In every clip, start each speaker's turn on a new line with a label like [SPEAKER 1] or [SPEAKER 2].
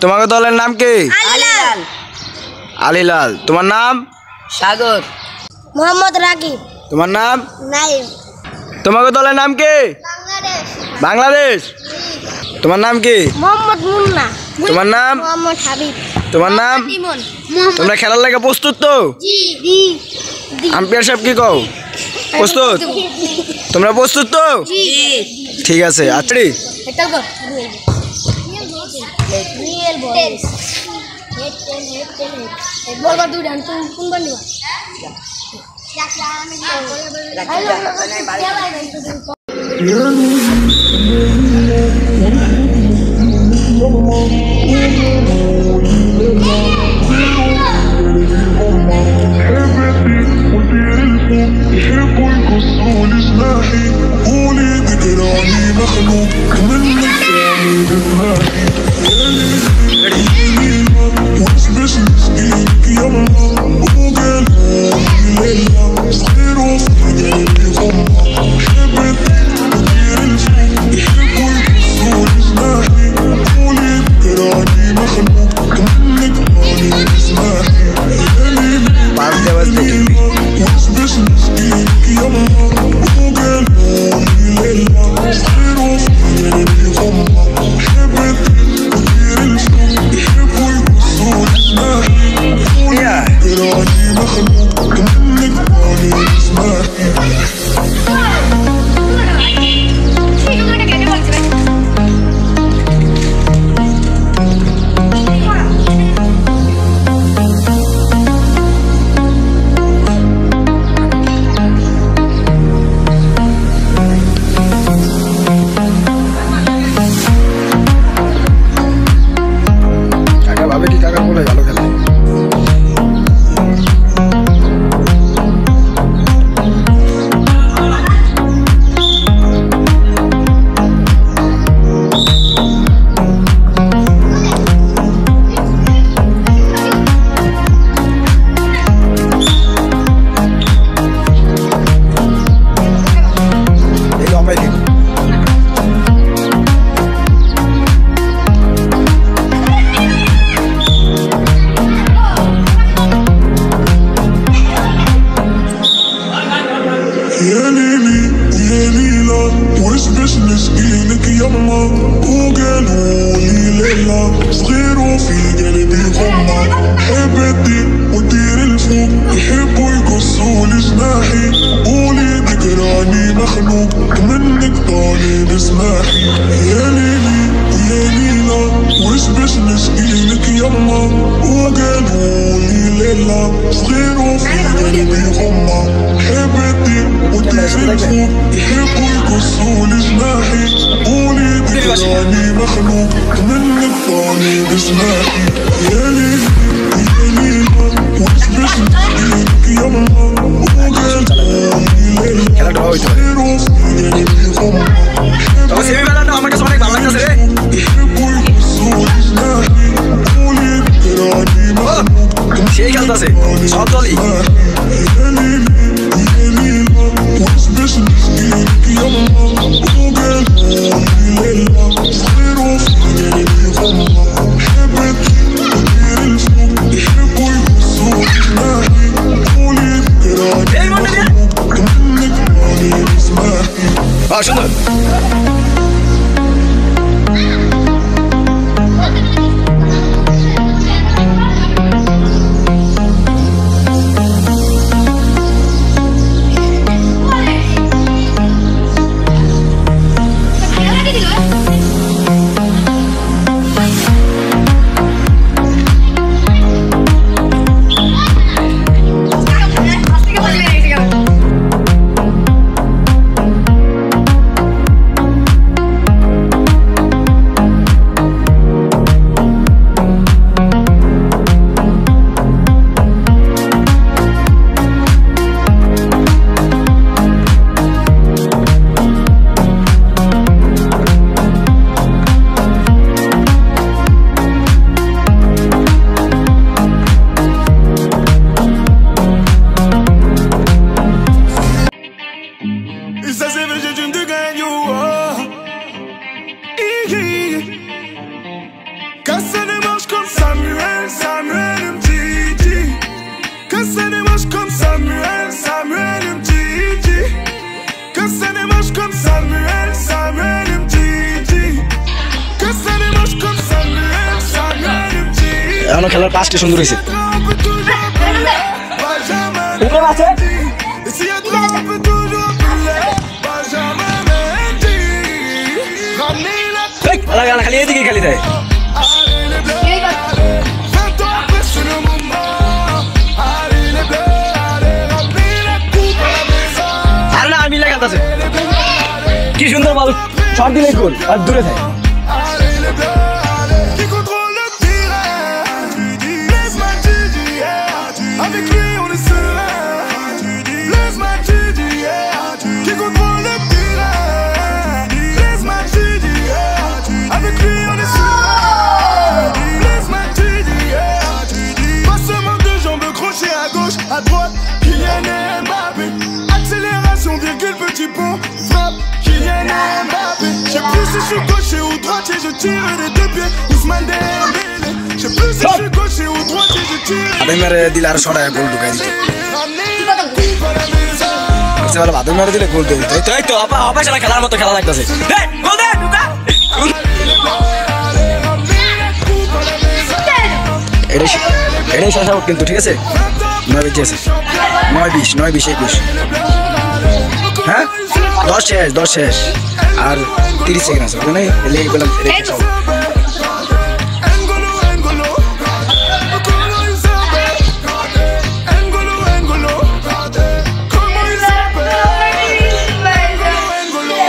[SPEAKER 1] তোমাকে দলের নাম কি? আলিলাল। তোমার নাম?
[SPEAKER 2] সাগর।
[SPEAKER 3] মোহাম্মদ রাকিব।
[SPEAKER 1] তোমার নাম?
[SPEAKER 3] নাইম।
[SPEAKER 1] তোমাকে দলের নাম কি? বাংলাদেশ। তোমার নাম কি?
[SPEAKER 3] মোহাম্মদ মুন্না।
[SPEAKER 1] তোমার নাম?
[SPEAKER 3] মোহাম্মদ হাবিব।
[SPEAKER 1] তোমার নাম?
[SPEAKER 3] ইমন।
[SPEAKER 1] তোমরা খেলার লাগে প্রস্তুত তো?
[SPEAKER 3] জি।
[SPEAKER 1] আম্পায়ার সাহেব কি কও? প্রস্তুত? তোমরা প্রস্তুত তো?
[SPEAKER 3] জি।
[SPEAKER 1] ঠিক আছে। আচ্ছা
[SPEAKER 3] এটা কর। রিয়েল বল। হেড বল কর দুই ডান কোন বল নিবা?
[SPEAKER 2] comme Samuel, Samuel et Mtiti. Que ça démarche comme Samuel, Samuel et Mtiti.
[SPEAKER 1] এখনো খেলার পাঁচটি সুন্দর হয়েছে
[SPEAKER 2] On peut toujours brûler, Benjamin Mendy. Et s'il y a trop, on peut toujours brûler, Benjamin Mendy. Ramenez la coupe,
[SPEAKER 1] খালি এদিকে খালি দেয়
[SPEAKER 2] allez les bleus, allez. 20 ans après, c'est le moment. Allez les bleus, allez. Ramenez la coupe à la maison.
[SPEAKER 1] আরে না আমি লাগাতাছে
[SPEAKER 2] Les bleus, allez.
[SPEAKER 1] কি সুন্দর বল shot দিলে গোল আর দূরে থাকে
[SPEAKER 2] Allez les bleus, allez. Qui contrôle le terrain? Blaise Matuidi, yeah. Avec lui on est serein. Blaise Matuidi, yeah. Qui contrôle le terrain? Blaise Matuidi, yeah. Avec lui on est serein. Blaise Matuidi, yeah. Passement de jambes, crochet à gauche, à droite. Kylian Mbappé. Accélération, virgule, petit pont. Frappe, Kylian Mbappé. Je sais plus si je suis gaucher ou droitier, je tire des deux pieds. Ousmane Dembélé. Je sais plus si je suis gaucher ou droitier, je tire.
[SPEAKER 1] আদে মেরে দিলে আর ছড়ায় গোল ঢুকাই দিত
[SPEAKER 2] Ramenez la coupe à la maison.
[SPEAKER 1] সে বলে আদে মেরে দিলে গোল দিয়ে দিত এই তো আপা আপা শালা খেলার মতো খেলা লাগতেছে এই গোল দে ঢুকা এটাই শেষ আউট কিন্তু ঠিক আছে 9 বেজে আছে 9-20 21 হ্যাঁ 10 শেষ আর 30 সেকেন্ড আছে মানে লেগে গেলাম রেখে যাও
[SPEAKER 2] N'Golo, N'Golo. Comment il s'appelle? N'Golo, N'Golo. Comment il s'appelle? N'Golo, N'Golo.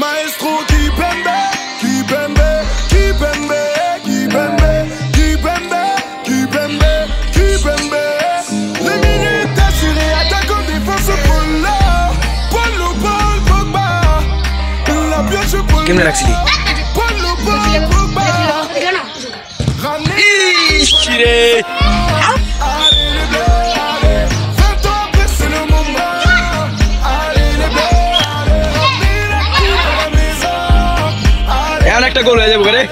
[SPEAKER 2] Maestro Kipembe, Kipembe, Kipembe, Kipembe, Kipembe, Kipembe, Kipembe. Les minutes assurées, attaquant, défense, Polo. Polo, Paul Pogba. La pioche, Polo.
[SPEAKER 1] কেমনে রাখছিলি
[SPEAKER 2] Polo, Paul Pogba. Ramenez
[SPEAKER 1] ইশরে
[SPEAKER 2] allez les bleus, allez. 20 ans après, c'est le moment. Allez les bleus, allez. Ramenez la coupe à la maison. Allez,
[SPEAKER 1] এখন একটা গোল হয়ে যাবে করে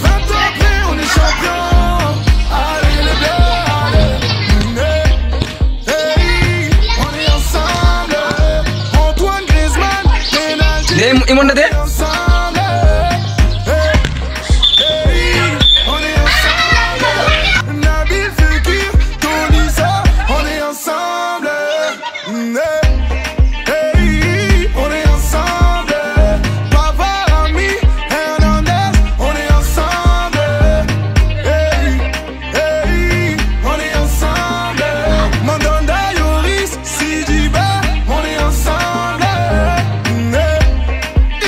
[SPEAKER 2] 20 ans après, on est champion. Allez les bleus, allez. Hey, on est ensemble. Antoine Griezmann, penalty.
[SPEAKER 1] They ইমনটা they
[SPEAKER 2] Ensemble. Hey, hey, on est ensemble. Nabil Fekir, Tonisa, on est ensemble. Hey, hey, on est ensemble. Pavard, Ami, Hernandez, on est ensemble. Hey, hey, on est ensemble. Mandanda, Yoris, Sidiba, on est ensemble.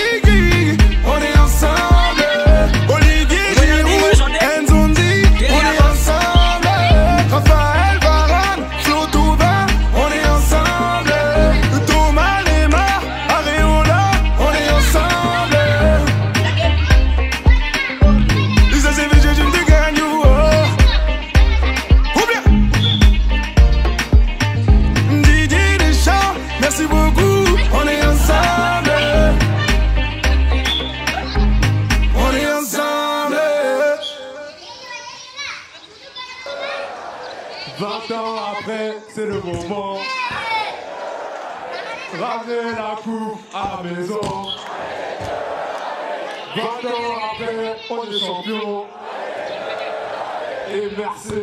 [SPEAKER 2] Iggy, on est ensemble. Olivier Giroud, Nzonzi, on est ensemble. Raphaël Varane, Flo Thauvin, on est ensemble. Thomas Lemar, Areola, on est ensemble. Lisa CVG, je me gagne, oh. Ou bien Didier Deschamps, merci beaucoup, on est ensemble. On est ensemble.
[SPEAKER 4] 20 ans après, c'est le moment. Ramenez la coupe à la maison. 20 ans après, on est champion. Et merci.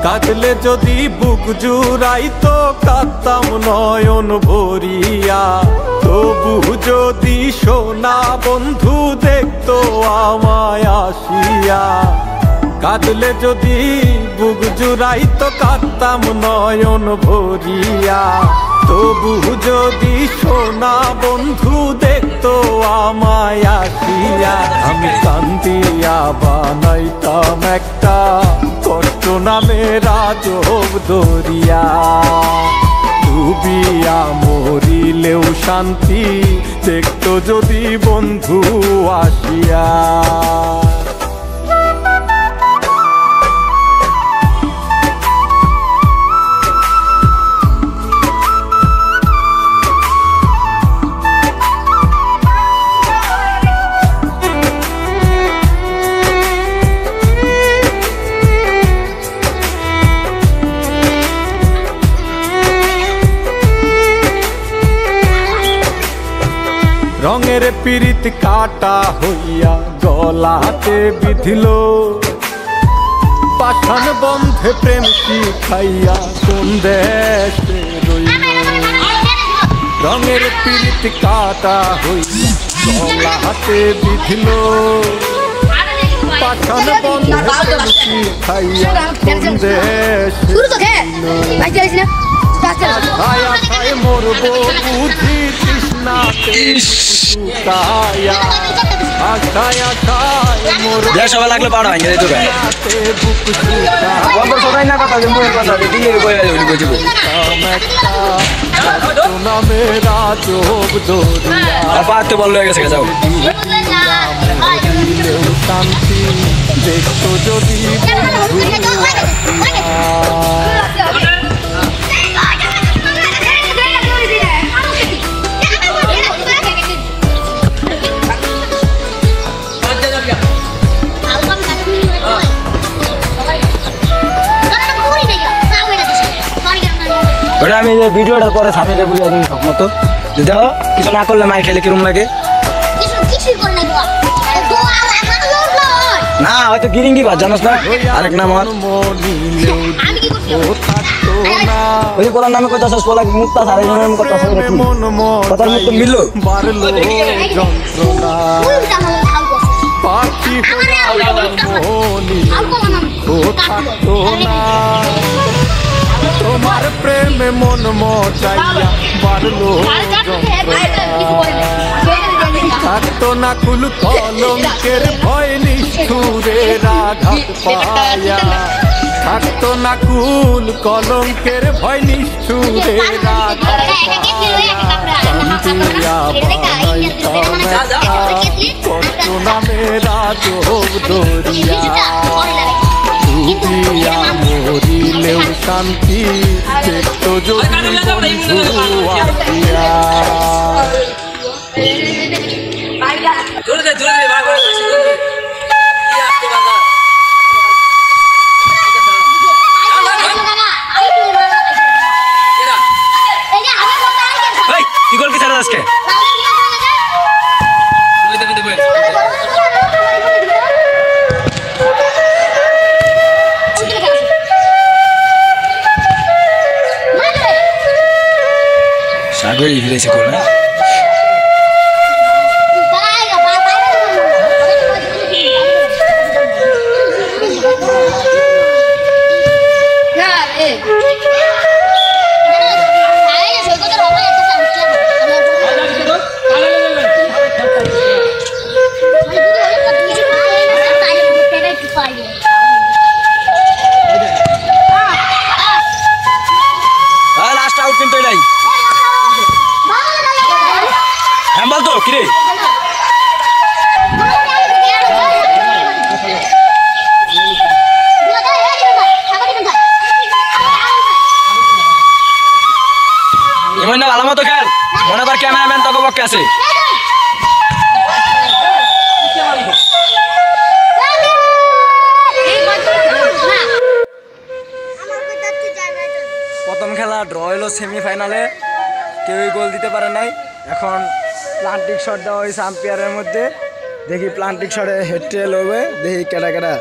[SPEAKER 4] কাঁদলে যদি বুক জুড়াইতো কাঁদতাম নয়ন ভরিয়া, তবু যদি সোনা বন্ধু দেখতো আমায় আসিয়া। কাঁদলে যদি বুক জুড়াইতো কাঁদতাম নয়ন ভরিয়া, তবু যদি সোনা বন্ধু দেখতো আমায় আসিয়া। আমি কান্দিয়া বানাইতাম একটা কষ্ট নামের আজব দরিয়া, ডুবিয়া মরিলেও শান্তি দেখতো যদি বন্ধু আসিয়া। রঙের পিরিত কাটা হইয়া গলাতে বিধিল, পাঠান বন্ধে প্রেম শিখাইয়া কোন দেশে রইল। রঙের পিরিত কাটা হইয়া গলাতে বিধিল, পাঠান বন্ধে প্রেম শিখাইয়া কোন দেশে রইল। আশায় আশায় মরবো বুঝি তৃষ্ণাতে শুকায়া, আশায় আশায় মরবো
[SPEAKER 1] সবাই লাগলে পাড়া
[SPEAKER 4] তৃষ্ণাতে বুক শুকায়া। মেরা চোখ দরিয়া
[SPEAKER 1] বল হয়ে গেছে যাও
[SPEAKER 4] শান্তি দেখতো যদি
[SPEAKER 1] ওটা আমি ভিডিওটার পরে সামনে বলি একদম সব মতো দেখো কিছু না করলে মাই খেলে কিরম লাগে না হয়তো গিরিঙ্গি ভাত জানোস না আরেক নাম আমার ওই বলার নামে কথা শেষ বলা মুক্তা সারা জনের কথা কথার মতো মিললো
[SPEAKER 4] বাড়লো যন্ত্রণা পাখি মনি ও থাকতো না তোমার প্রেমে মন মচাইয়া বাড়লো থাকতো না কুল কলঙ্কের ভয় নিষ্ঠুরের আঘাত পায়া, থাকতো না কুল কলঙ্কের ভয় নিষ্ঠুরের আঘাত পায়া। কান্দিয়া বানাইতাম একটা কষ্ট নামেরা চোখ দরিয়া, ডুবিয়া মরিলেও শান্তি দেখতো যদি বন্ধু আসিয়া।
[SPEAKER 1] কি গল কি ছাড়া আজকে সাগর ইংরেজি করে না লাস্ট আউট কিন্তু এলাই হ্যাঁ বল তো কিরে এমন না ভালো মতো খেল মনে কর ক্যামেরাম্যান তোকে পক্ষে আছে প্রথম খেলা ড্র হলো সেমিফাইনালে কেউই গোল দিতে পারে নাই। এখন প্লান্টিক শট দেওয়া হয়েছে আম্পায়ারের মধ্যে, দেখি প্লান্টিক শটে হেড টেল হবে, দেখি কেডা কেডা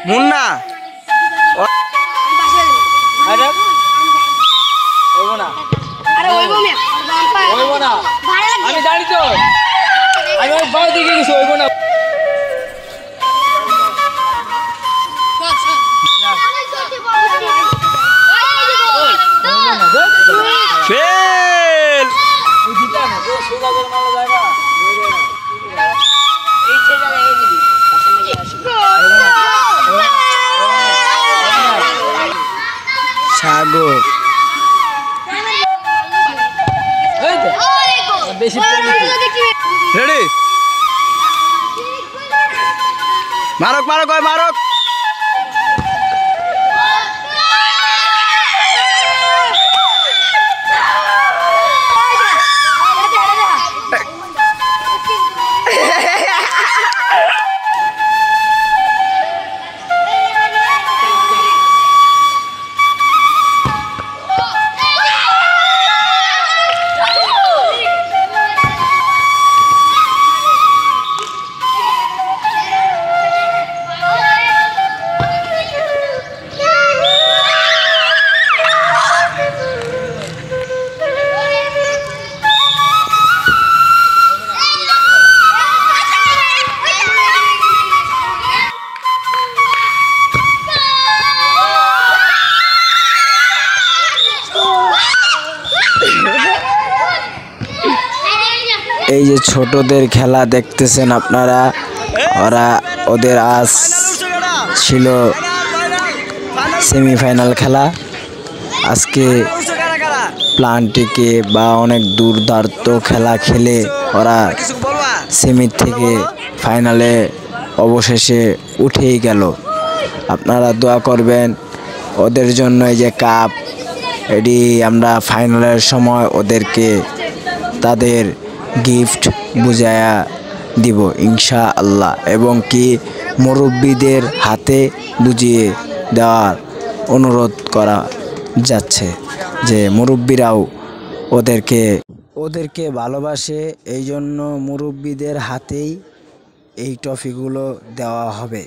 [SPEAKER 1] মুন্না
[SPEAKER 3] ওইব মিয়া
[SPEAKER 5] হইব না আমি জানি তো আমি ওই বাউ দিকে গেছি হইব না
[SPEAKER 6] ফেল
[SPEAKER 5] ওই দিটা না যে সোজা করে মারা জায়গা এই ছেলে এই দিবি
[SPEAKER 1] সাগর
[SPEAKER 5] এই তো বেশি
[SPEAKER 6] রেডি মারক মারক ওই মারক
[SPEAKER 1] এই যে ছোটদের খেলা দেখতেছেন আপনারা, ওদের আজ ছিল সেমিফাইনাল খেলা। আজকে প্লান্টিকে বা অনেক দুর্দান্ত খেলা খেলে ওরা সেমি থেকে ফাইনালে অবশেষে উঠেই গেল। আপনারা দোয়া করবেন ওদের জন্য। এই যে কাপ, এটি আমরা ফাইনালের সময় ওদেরকে তাদের গিফট বুঝায়া দিব ইনশাআল্লাহ, এবং কি মুরব্বীদের হাতে বুঝিয়ে দেওয়ার অনুরোধ করা যাচ্ছে যে মুরব্বীরাও ওদেরকে ভালোবাসে, এই জন্য মুরব্বীদের হাতেই এই ট্রফিগুলো দেওয়া হবে।